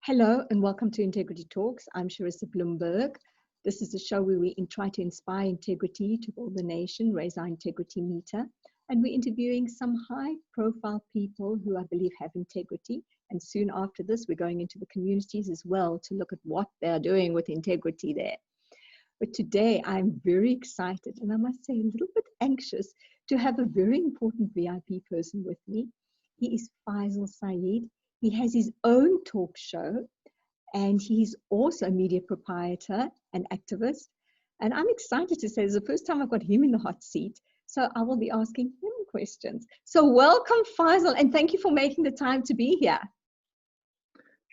Hello and welcome to Integrity Talks. I'm Charissa Bloomberg. This is a show where we try to inspire integrity to build the nation, raise our integrity meter. And we're interviewing some high-profile people who I believe have integrity. And soon after this, we're going into the communities as well to look at what they're doing with integrity there. But today, I'm very excited, and I must say a little bit anxious, to have a very important VIP person with me. He is Faizal Sayed. He has his own talk show, and he's also a media proprietor and activist. And I'm excited to say it's the first time I've got him in the hot seat, so I will be asking him questions. So welcome, Faizal, and thank you for making the time to be here.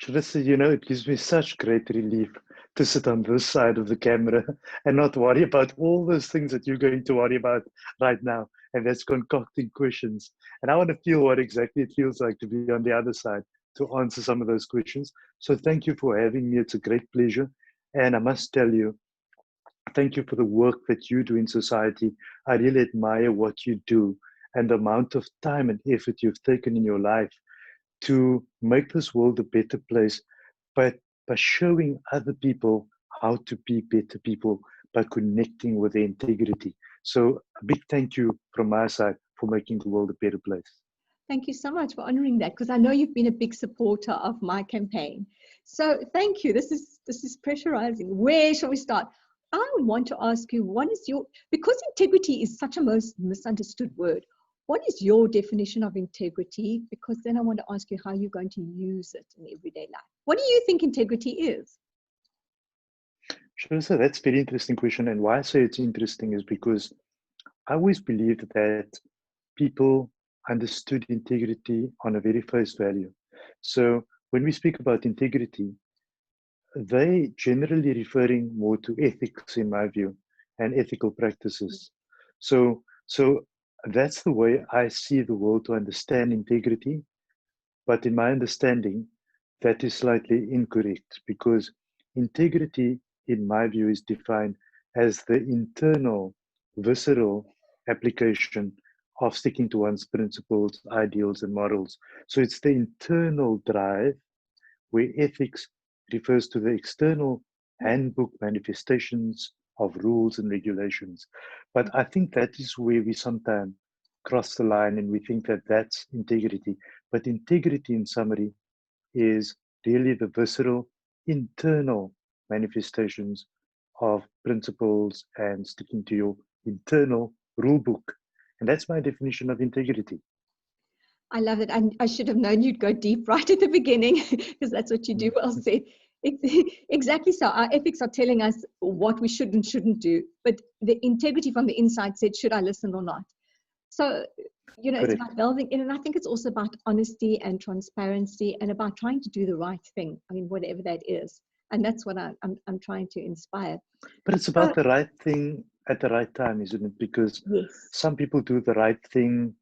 Charissa, it gives me such great relief to sit on this side of the camera and not worry about all those things that you're going to worry about right now. And that's concocting questions. And I want to feel what exactly it feels like to be on the other side to answer some of those questions. So thank you for having me. It's a great pleasure. And I must tell you, thank you for the work that you do in society. I really admire what you do and the amount of time and effort you've taken in your life to make this world a better place, but by showing other people how to be better people by connecting with their integrity. So a big thank you from my side for making the world a better place. Thank you so much for honoring that, because I know you've been a big supporter of my campaign. So thank you. This is pressurizing. Where shall we start? I want to ask you, because integrity is such a most misunderstood word, what is your definition of integrity? Because then I want to ask you how you're going to use it in everyday life. What do you think integrity is? Sure, so that's a very interesting question. And why I say it's interesting is because I always believed that people understood integrity on a very face value. So when we speak about integrity, they generally referring more to ethics, in my view, and ethical practices. So that's the way I see the world to understand integrity. But in my understanding, that is slightly incorrect, because integrity, in my view, is defined as the internal, visceral application of sticking to one's principles, ideals, and morals. So it's the internal drive, where ethics refers to the external handbook manifestations of rules and regulations. But I think that is where we sometimes cross the line and we think that that's integrity. But integrity, in summary, is really the visceral, internal manifestations of principles and sticking to your internal rule book. And that's my definition of integrity. I love it. I should have known you'd go deep right at the beginning, because that's what you do. Well said. Exactly so. Our ethics are telling us what we should and shouldn't do, but the integrity from the inside said, should I listen or not? So, it's about delving in, and I think it's also about honesty and transparency and about trying to do the right thing. I mean, whatever that is. And that's what I'm trying to inspire. But it's about the right thing at the right time, isn't it? Because some people do the right thing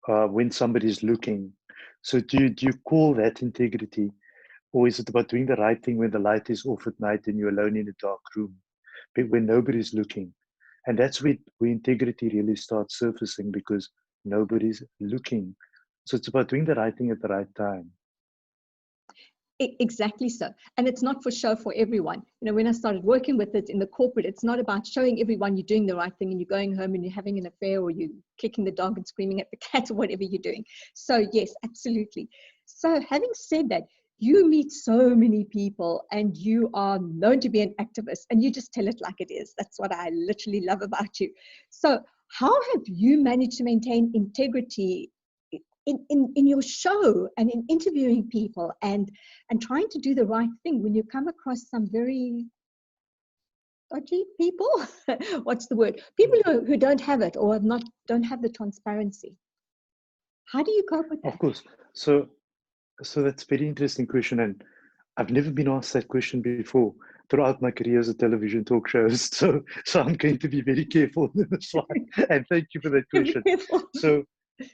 when somebody's looking. So do you call that integrity? Or is it about doing the right thing when the light is off at night and you're alone in a dark room, but when nobody's looking? And that's where integrity really starts surfacing, because nobody's looking. So it's about doing the right thing at the right time. Exactly so. And it's not for show for everyone. When I started working with it in the corporate, it's not about showing everyone you're doing the right thing and you're going home and you're having an affair or you're kicking the dog and screaming at the cat or whatever you're doing. So yes, absolutely. So having said that, you meet so many people and you are known to be an activist and you just tell it like it is. That's what I literally love about you. So how have you managed to maintain integrity in your show and in interviewing people and trying to do the right thing when you come across some very dodgy people? What's the word? People who don't have it or don't have the transparency. How do you cope with that? Of course. So that's a very interesting question, and I've never been asked that question before throughout my career as a television talk show host. So I'm going to be very careful in this one. And thank you for that question. So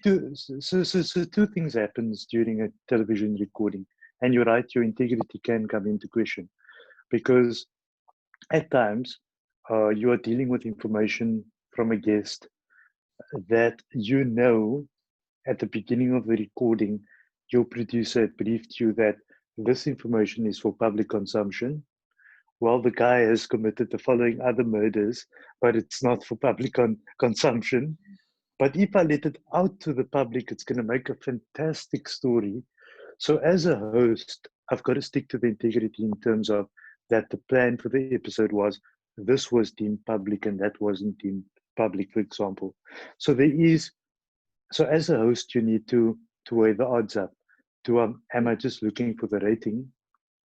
two things happens during a television recording, and you're right, your integrity can come into question, because at times you are dealing with information from a guest that at the beginning of the recording, your producer had briefed you that this information is for public consumption, well, the guy has committed the following other murders, but it's not for public consumption. But if I let it out to the public, it's going to make a fantastic story. So as a host, I've got to stick to the integrity in terms of that the plan for the episode was this was deemed public and that wasn't deemed public, for example. So so as a host, you need to weigh the odds up. Am I just looking for the rating,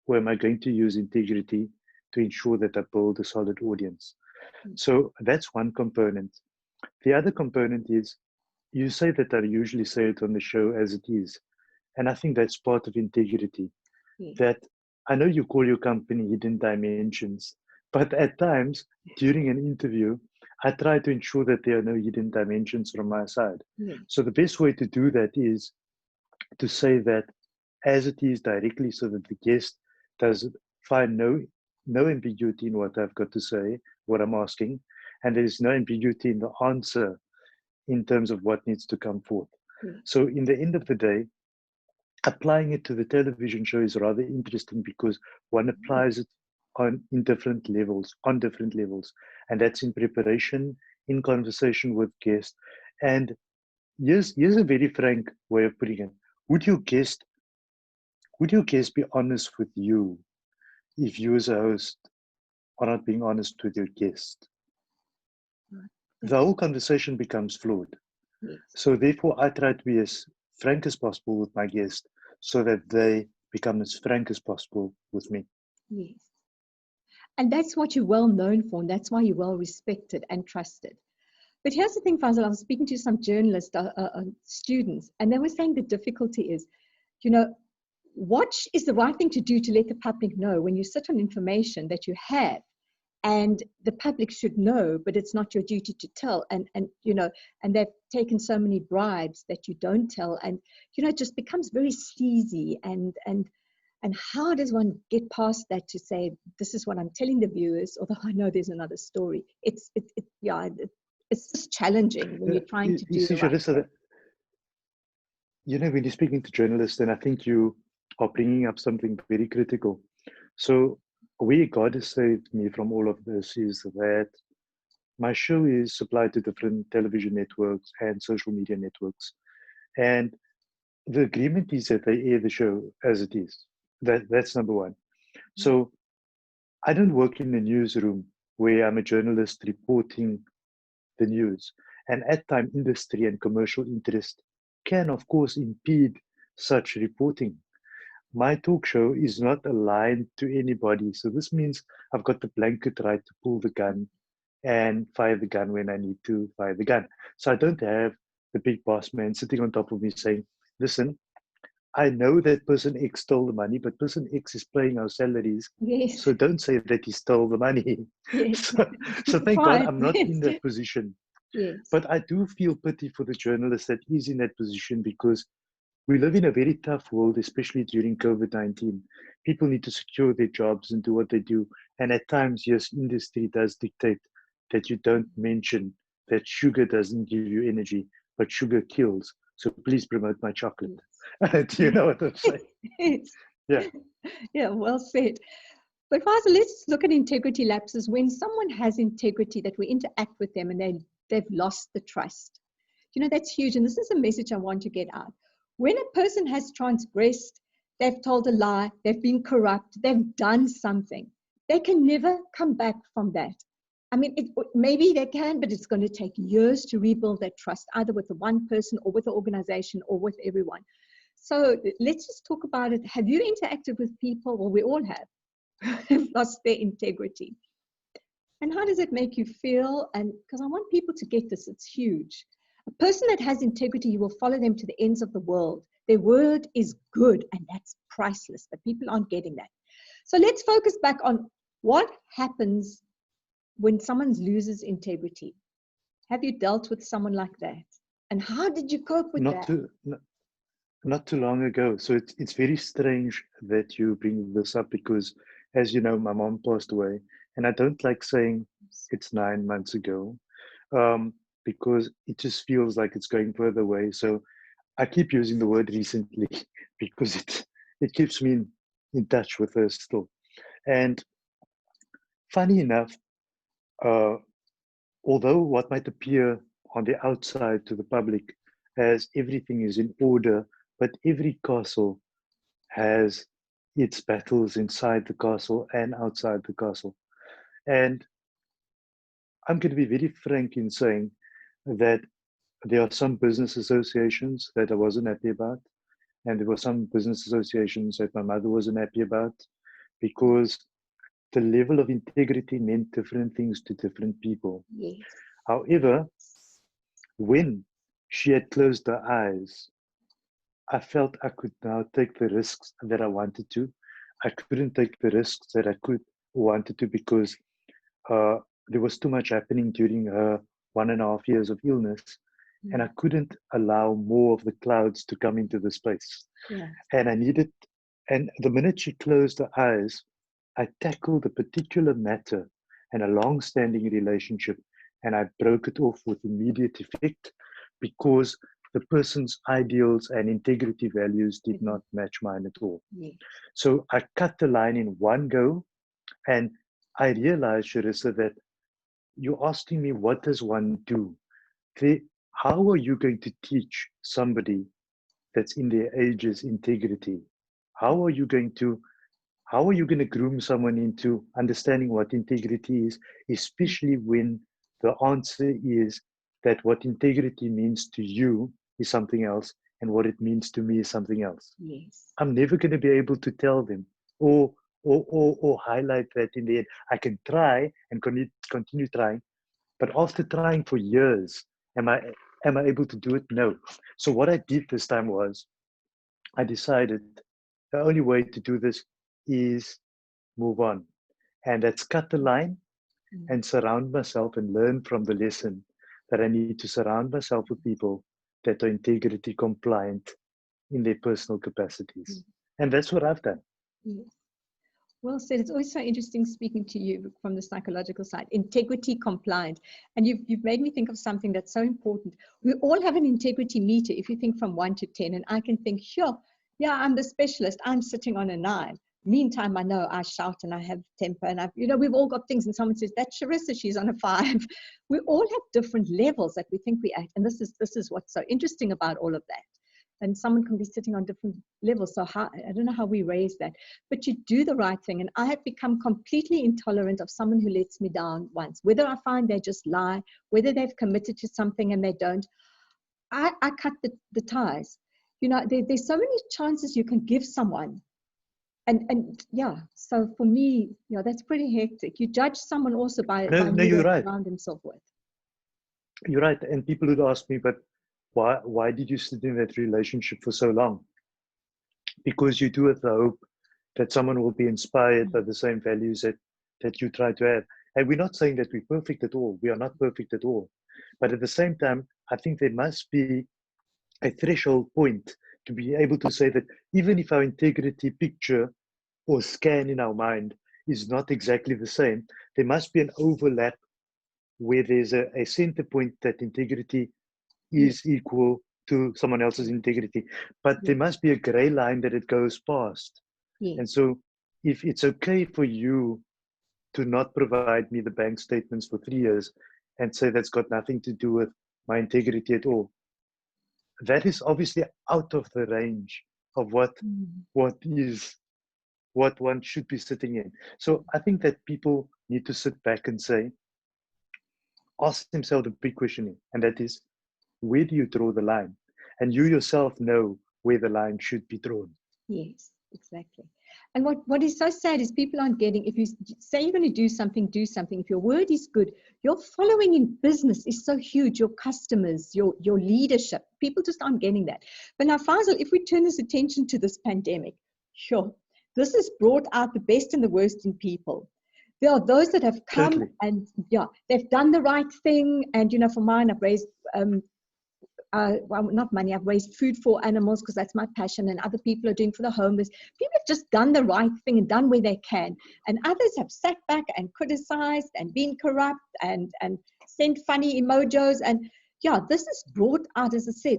or am I going to use integrity to ensure that I build a solid audience? So that's one component. The other component is, you say that I usually say it on the show as it is. And I think that's part of integrity. That I know you call your company Hidden Dimensions, but at times during an interview, I try to ensure that there are no hidden dimensions from my side. So the best way to do that is to say that as it is directly, so that the guest does find no ambiguity in what I've got to say, what I'm asking, and there is no ambiguity in the answer in terms of what needs to come forth. So in the end of the day, applying it to the television show is rather interesting because one applies it on different levels, and that's in preparation, in conversation with guests. And here's a very frank way of putting it. Would your guest be honest with you if you as a host are not being honest with your guest? The whole conversation becomes flawed. So therefore, I try to be as frank as possible with my guest so that they become as frank as possible with me. Yes. And that's what you're well known for, and that's why you're well respected and trusted. But here's the thing, Faizal, I was speaking to some journalist students, and they were saying the difficulty is, what is the right thing to do to let the public know when you sit on information that you have and the public should know, but it's not your duty to tell. And they've taken so many bribes that you don't tell. And, it just becomes very sleazy. And how does one get past that to say, this is what I'm telling the viewers, although I know there's another story. It's just challenging when you're trying to do the right thing. When you're speaking to journalists, then I think you are bringing up something very critical. So where God has saved me from all of this is that my show is supplied to different television networks and social media networks. And the agreement is that they air the show as it is. That's number one. So I don't work in a newsroom where I'm a journalist reporting the news. And at times, industry and commercial interest can, of course, impede such reporting. My talk show is not aligned to anybody. So this means I've got the blanket right to pull the gun and fire the gun when I need to fire the gun. So I don't have the big boss man sitting on top of me saying, listen, I know that person X stole the money, but person X is paying our salaries. Yes. So don't say that he stole the money. Yes. So thank God I'm not in that position. Yes. But I do feel pity for the journalist that is in that position, because we live in a very tough world, especially during COVID-19. People need to secure their jobs and do what they do. And at times, yes, industry does dictate that you don't mention that sugar doesn't give you energy, but sugar kills. So please promote my chocolate. Do you know what I'm saying? Yes. Yeah. Yeah, well said. But Faizal, let's look at integrity lapses. When someone has integrity, that we interact with them and they've lost the trust. That's huge. And this is a message I want to get out. When a person has transgressed, they've told a lie, they've been corrupt, they've done something, they can never come back from that. I mean, maybe they can, but it's going to take years to rebuild that trust, either with the one person or with the organization or with everyone. So let's just talk about it. Have you interacted with people? Well, we all have lost their integrity. And how does it make you feel? And because I want people to get this, it's huge. A person that has integrity, you will follow them to the ends of the world. Their word is good, and that's priceless, but people aren't getting that. So let's focus back on what happens when someone loses integrity. Have you dealt with someone like that? And how did you cope with that? Not too long ago. So it's very strange that you bring this up, because, as you know, my mom passed away, and I don't like saying it's 9 months ago, because it just feels like it's going further away. So I keep using the word recently because it keeps me in touch with her still. And funny enough, uh, although what might appear on the outside to the public as everything is in order, but every castle has its battles inside the castle and outside the castle. And I'm going to be very frank in saying that there are some business associations that I wasn't happy about. And there were some business associations that my mother wasn't happy about, because the level of integrity meant different things to different people. Yes. However, when she had closed her eyes, I felt I could now take the risks that I wanted to. I couldn't take the risks that I could wanted to, because there was too much happening during her 1.5 years of illness, and I couldn't allow more of the clouds to come into the space. Yeah. And I needed, and the minute she closed her eyes, I tackled a particular matter and a long-standing relationship, and I broke it off with immediate effect, because the person's ideals and integrity values did not match mine at all. Yes. So I cut the line in one go, and I realized, Charissa, that you're asking me, what does one do? How are you going to teach somebody that's in their ages integrity? How are you going to groom someone into understanding what integrity is, especially when the answer is that what integrity means to you is something else, and what it means to me is something else? Yes. I'm never going to be able to tell them or highlight that in the end. I can try and continue trying, but after trying for years, am I able to do it? No. So what I did this time was, I decided the only way to do this is move on. And that's cut the line and surround myself and learn from the lesson that I need to surround myself with people that are integrity compliant in their personal capacities. And that's what I've done. Yes. Well said. It's always so interesting speaking to you from the psychological side. Integrity compliant. And you've made me think of something that's so important. We all have an integrity meter, if you think from 1 to 10. And I can think, sure, yeah, I'm the specialist. I'm sitting on a 9. Meantime, I know I shout and I have temper, and we've all got things. And someone says, that's Charissa, she's on a 5. We all have different levels that we think we act. And this is what's so interesting about all of that. And someone can be sitting on different levels. So I don't know how we raise that, but you do the right thing. And I have become completely intolerant of someone who lets me down once, whether I find they just lie, whether they've committed to something and they don't. I cut the ties. There's so many chances you can give someone. And yeah, so for me, that's pretty hectic. You judge someone also by No, who you're they right. surround themselves with. You're right. And people would ask me, but why did you sit in that relationship for so long? Because you do have the hope that someone will be inspired by the same values that you try to have. And we're not saying that we're perfect at all. We are not perfect at all. But at the same time, I think there must be a threshold point to be able to say that even if our integrity picture or scan in our mind is not exactly the same, there must be an overlap where there's a center point that integrity is equal to someone else's integrity. But there must be a gray line that it goes past. Yes. And so if it's okay for you to not provide me the bank statements for 3 years and say that's got nothing to do with my integrity at all, that is obviously out of the range of what one should be sitting in. So I think that people need to sit back and ask themselves the big question, and that is, where do you draw the line? And you yourself know where the line should be drawn. Yes, exactly. And what is so sad is people aren't getting, if you say you're going to do something, do something. If your word is good, your following in business is so huge, your customers, your leadership, people just aren't getting that. But now, Faizal, if we turn this attention to this pandemic, sure, this has brought out the best and the worst in people. There are those that have come Totally. and they've done the right thing. And, for mine, I've raised, well, not money, I've raised food for animals because that's my passion, and other people are doing for the homeless. People have just done the right thing and done where they can. And others have sat back and criticized and been corrupt and sent funny emojis. And this is brought out, as I said.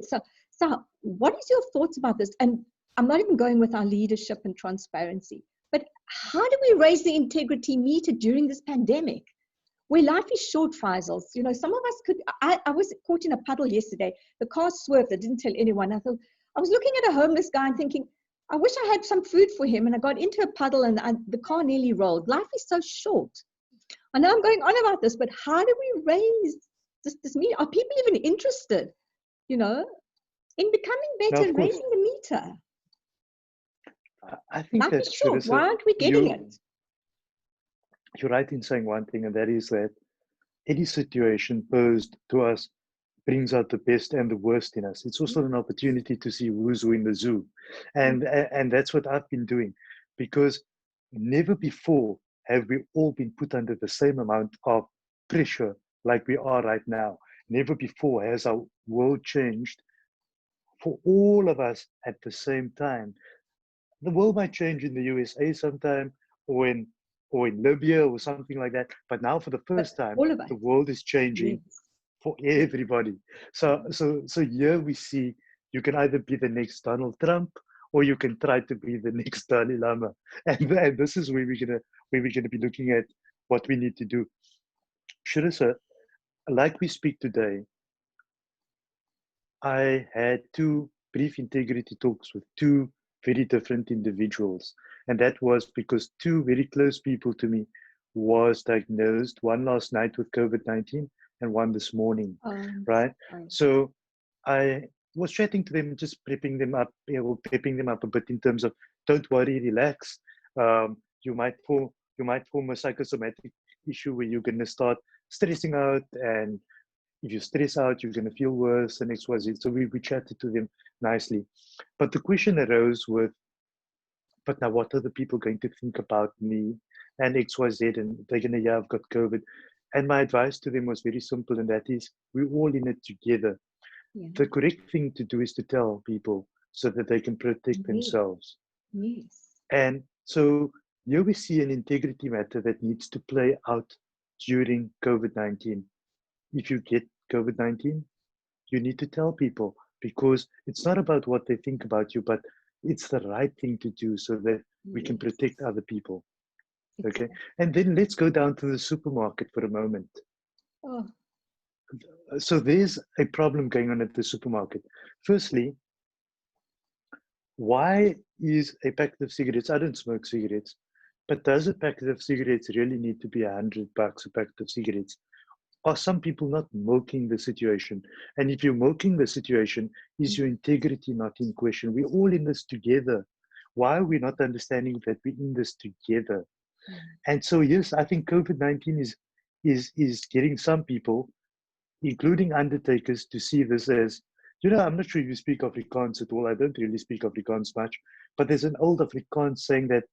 So what is your thoughts about this? And I'm not even going with our leadership and transparency, but how do we raise the integrity meter during this pandemic? Where life is short, Faizal. You know, some of us could, I was caught in a puddle yesterday. The car swerved. I didn't tell anyone. I thought, I was looking at a homeless guy and thinking, I wish I had some food for him. And I got into a puddle and the car nearly rolled. Life is so short. I know I'm going on about this, but how do we raise this meter? Are people even interested, you know, in becoming better and raising the meter? I think Life is short. Why aren't we getting it? You're right in saying one thing, and that is that any situation posed to us brings out the best and the worst in us. It's also an opportunity to see who's who in the zoo. And that's what I've been doing, because never before have we all been put under the same amount of pressure like we are right now. Never before has our world changed for all of us at the same time. The world might change in the USA sometime, or in Libya or something like that. But now for the first time, the world is changing for everybody. So here we see you can either be the next Donald Trump or you can try to be the next Dalai Lama. And this is where we're gonna be looking at what we need to do. Charissa, like we speak today, I had 2 brief integrity talks with 2 very different individuals. And that was because 2 very close people to me was diagnosed, one last night with COVID-19 and one this morning, right? So I was chatting to them, just prepping them up a bit in terms of, don't worry, relax. You might form a psychosomatic issue where you're going to start stressing out, and if you stress out, you're going to feel worse and XYZ. So we chatted to them nicely. But the question arose with, but now what are the people going to think about me and XYZ, and they're going to, yeah, I've got COVID. And my advice to them was very simple, and that is, we're all in it together. Yeah. The correct thing to do is to tell people so that they can protect themselves. Yes. And so here we see an integrity matter that needs to play out during COVID-19. If you get COVID-19, you need to tell people, because it's not about what they think about you, but it's the right thing to do so that we can protect other people. Okay. And then let's go down to the supermarket for a moment. Oh. So there's a problem going on at the supermarket. Firstly, why is a packet of cigarettes, I don't smoke cigarettes, but does a packet of cigarettes really need to be $100 a packet of cigarettes? Are some people not milking the situation? And if you're milking the situation, is your integrity not in question? We're all in this together. Why are we not understanding that we're in this together? And so, yes, I think COVID-19 is getting some people, including undertakers, to see this as, you know, I'm not sure if you speak Afrikaans at all. I don't really speak Afrikaans much, but there's an old Afrikaans saying that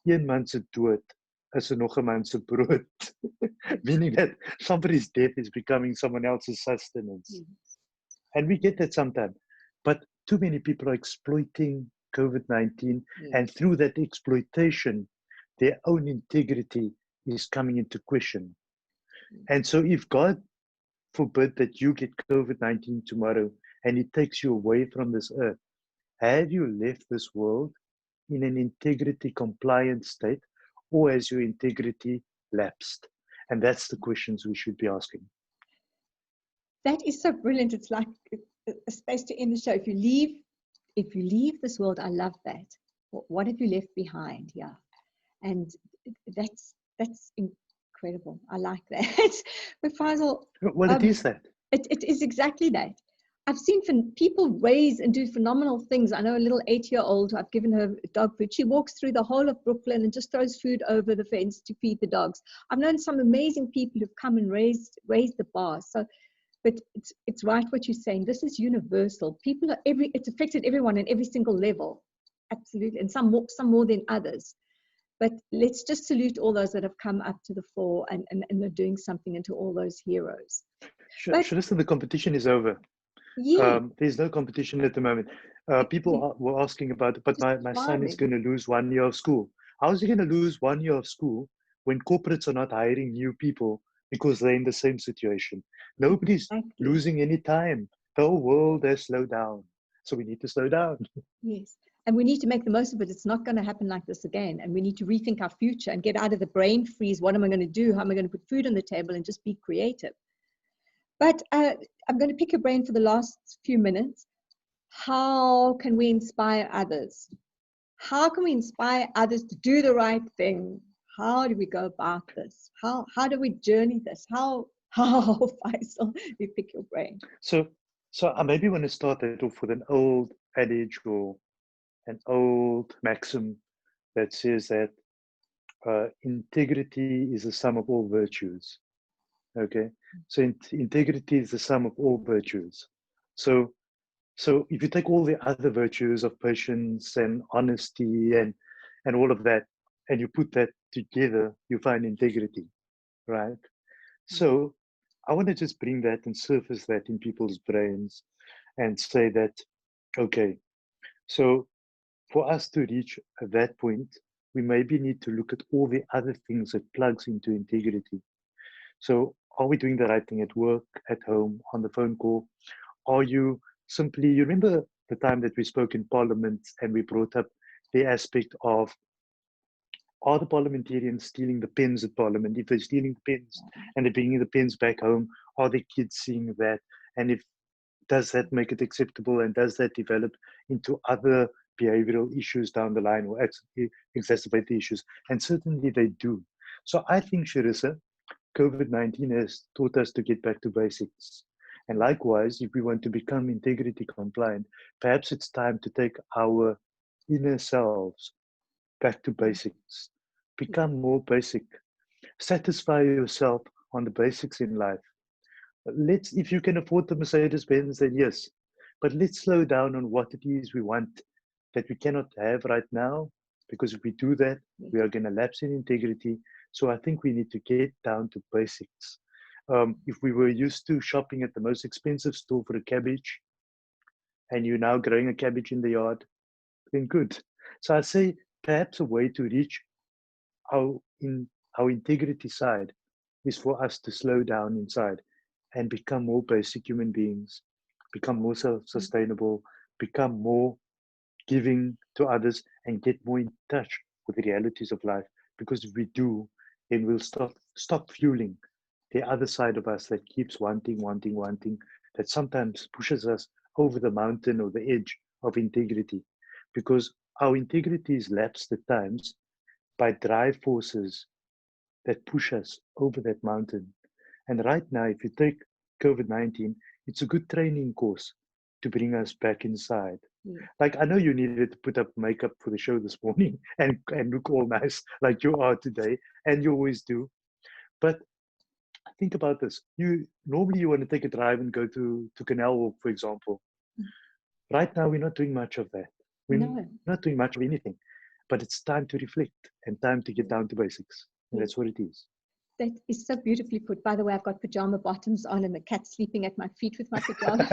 een man se dood is nog 'n man se brood, meaning that somebody's death is becoming someone else's sustenance. And we get that sometimes, but too many people are exploiting COVID-19, and through that exploitation, their own integrity is coming into question. And so if God forbid that you get COVID-19 tomorrow and it takes you away from this earth, have you left this world in an integrity compliant state, or has your integrity lapsed? And that's the questions we should be asking. That is so brilliant. It's like a space to end the show. If you leave this world, I love that. What have you left behind? Yeah. And that's incredible. I like that. But Faizal, well, it is that. It is exactly that. I've seen people raise and do phenomenal things. I know a little 8-year-old, I've given her dog food. She walks through the whole of Brooklyn and just throws food over the fence to feed the dogs. I've known some amazing people who've come and raised the bar. So, but it's right what you're saying. This is universal. People it's affected everyone in every single level. Absolutely. And some more than others. But let's just salute all those that have come up to the fore and are doing something, into all those heroes. Charissa, the competition is over. Yeah. There's no competition at the moment. People were asking about it, but my son is going to lose 1 year of school. How is he going to lose 1 year of school when corporates are not hiring new people because they're in the same situation? Nobody's losing any time. The whole world has slowed down. So we need to slow down. Yes. And we need to make the most of it. It's not going to happen like this again. And we need to rethink our future and get out of the brain freeze. What am I going to do? How am I going to put food on the table, and just be creative? But I'm going to pick your brain for the last few minutes. How can we inspire others? How can we inspire others to do the right thing? How do we go about this? How do we journey this? How Faisal, we pick your brain. So I maybe want to start that off with an old adage or an old maxim that says that integrity is the sum of all virtues. Okay, so integrity is the sum of all virtues. So if you take all the other virtues of patience and honesty and all of that, and you put that together, you find integrity, right? So I want to just bring that and surface that in people's brains and say that, okay, so for us to reach that point, we maybe need to look at all the other things that plugs into integrity. So are we doing the right thing at work, at home, on the phone call? Are you simply, you remember the time that we spoke in Parliament and we brought up the aspect of, are the parliamentarians stealing the pens at Parliament? If they're stealing the pens and they're bringing the pens back home, are the kids seeing that? And if, does that make it acceptable, and does that develop into other behavioral issues down the line, or exacerbate the issues? And certainly they do. So I think, Charissa, COVID-19 has taught us to get back to basics. And likewise, if we want to become integrity compliant, perhaps it's time to take our inner selves back to basics. Become more basic. Satisfy yourself on the basics in life. If you can afford the Mercedes-Benz, then yes. But let's slow down on what it is we want that we cannot have right now, because if we do that, we are going to lapse in integrity. So I think we need to get down to basics. If we were used to shopping at the most expensive store for a cabbage, and you're now growing a cabbage in the yard, then good. So I say perhaps a way to reach our integrity side is for us to slow down inside and become more basic human beings, become more self-sustainable, become more giving to others, and get more in touch with the realities of life. Because if we do, then we'll stop fueling the other side of us that keeps wanting, that sometimes pushes us over the mountain or the edge of integrity. Because our integrity is lapsed at times by drive forces that push us over that mountain. And right now, if you take COVID-19, it's a good training course to bring us back inside. Like, I know you needed to put up makeup for the show this morning and look all nice like you are today, and you always do. But think about this. Normally you want to take a drive and go to Canal Walk, for example. Right now, we're not doing much of that. We're not doing much of anything. But it's time to reflect and time to get down to basics. And that's what it is. That is so beautifully put. By the way, I've got pajama bottoms on and the cat's sleeping at my feet with my pajamas.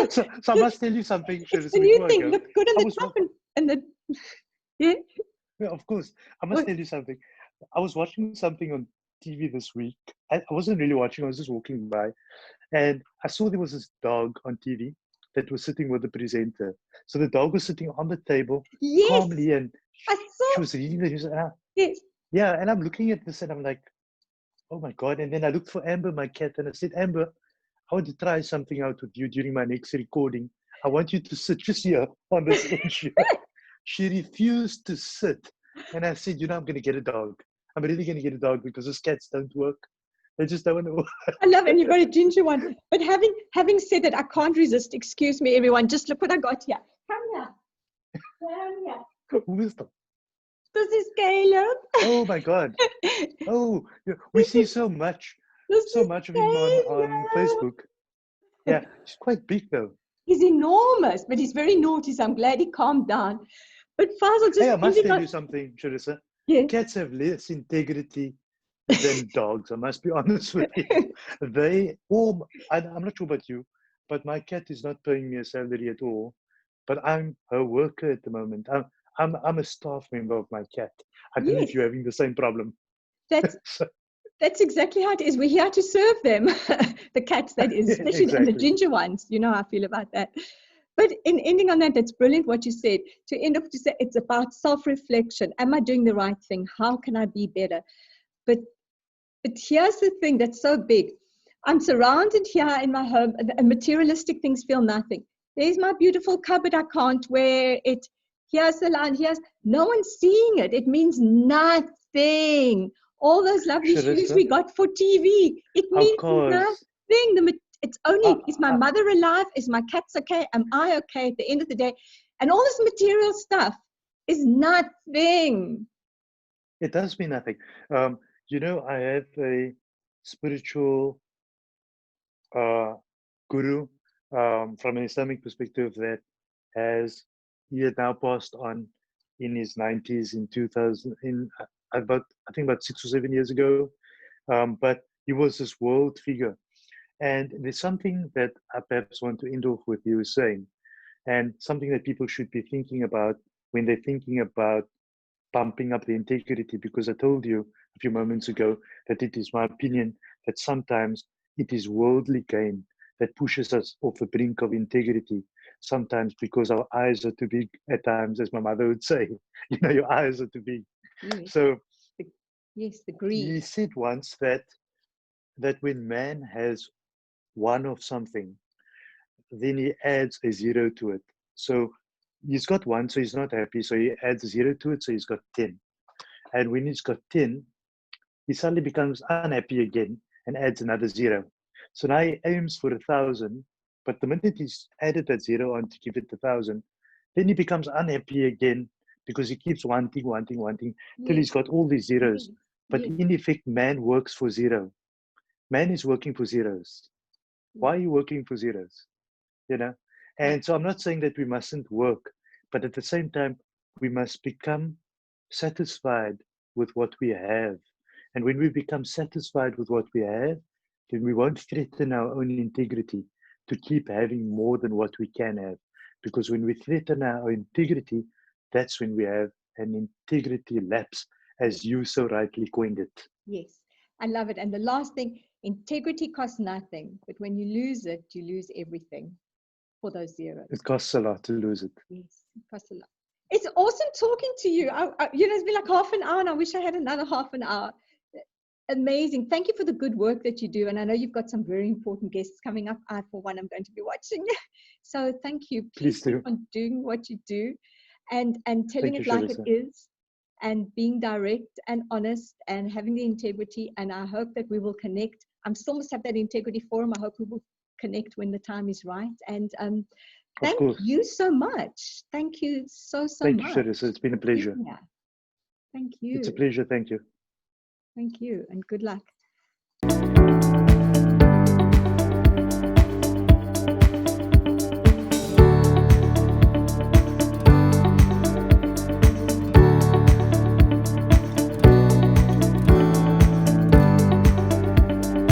so I must tell you something, Charissa. The new thing, look good on the top and the... Yeah, of course. I must tell you something. I was watching something on TV this week. I wasn't really watching, I was just walking by. And I saw there was this dog on TV that was sitting with the presenter. So the dog was sitting on the table calmly, and she was reading the news. Yes. Yeah, and I'm looking at this and I'm like, oh my God. And then I looked for Amber, my cat, and I said, Amber, I want to try something out with you during my next recording. I want you to sit just here on this bench here. She refused to sit. And I said, I'm going to get a dog. I'm really going to get a dog because those cats don't work. They just don't want to work. I love it. And you've got a ginger one. But having said that, I can't resist. Excuse me, everyone. Just look what I got here. Come here. Come here. Who is that? This is Caleb. Oh my God. Oh, we see so much of him on Facebook. Yeah, he's quite big though. He's enormous, but he's very naughty, so I'm glad he calmed down. But Faisal, just... Hey, I must tell you something, Charissa. Yes. Cats have less integrity than dogs, I must be honest with you. I'm not sure about you, but my cat is not paying me a salary at all. But I'm her worker at the moment. I'm a staff member of my cat. I don't know if you're having the same problem. That's exactly how it is. We're here to serve them. The cats, that is, especially and the ginger ones. You know how I feel about that. But in ending on that, that's brilliant what you said. To end up to say it's about self-reflection. Am I doing the right thing? How can I be better? But here's the thing that's so big. I'm surrounded here in my home, and materialistic things feel nothing. There's my beautiful cupboard. I can't wear it. Here's the line. No one's seeing it. It means nothing. All those lovely shoes we got for TV. It means nothing. It's only, is my mother alive? Is my cats okay? Am I okay at the end of the day? And all this material stuff is nothing. It does mean nothing. You know, I have a spiritual guru from an Islamic perspective that he had now passed on in his 90s in 2000, I think about 6 or 7 years ago. But he was this world figure. And there's something that I perhaps want to end off with you saying, and something that people should be thinking about when they're thinking about pumping up the integrity, because I told you a few moments ago that it is my opinion that sometimes it is worldly gain that pushes us off the brink of integrity, sometimes because our eyes are too big at times, as my mother would say. You know, your eyes are too big. Yes. So yes, the greed. He said once that when man has one of something, then he adds a zero to it. So he's got one, so he's not happy, so he adds a zero to it, so he's got 10. And when he's got 10, he suddenly becomes unhappy again and adds another zero. So now he aims for 1,000, but the minute he's added that zero on to give it 1,000, then he becomes unhappy again because he keeps wanting till he's got all these zeros. But in effect, man works for zero. Man is working for zeros. Why are you working for zeros? You know? And so I'm not saying that we mustn't work, but at the same time, we must become satisfied with what we have. And when we become satisfied with what we have, then we won't threaten our own integrity to keep having more than what we can have. Because when we threaten our integrity, that's when we have an integrity lapse, as you so rightly coined it. Yes, I love it. And the last thing, integrity costs nothing, but when you lose it, you lose everything for those zeros. It costs a lot to lose it. Yes, it costs a lot. It's awesome talking to you. You know, it's been like half an hour, and I wish I had another half an hour. Amazing. Thank you for the good work that you do. And I know you've got some very important guests coming up. I, for one, am going to be watching. So thank you. Please keep on doing what you do and telling it like it is, and being direct and honest and having the integrity. And I hope that we will connect. I'm still must have that integrity forum. I hope we will connect when the time is right. And thank you so much. Thank you so much. Thank you, Charissa. It's been a pleasure. Thank you. It's a pleasure. Thank you. Thank you, and good luck.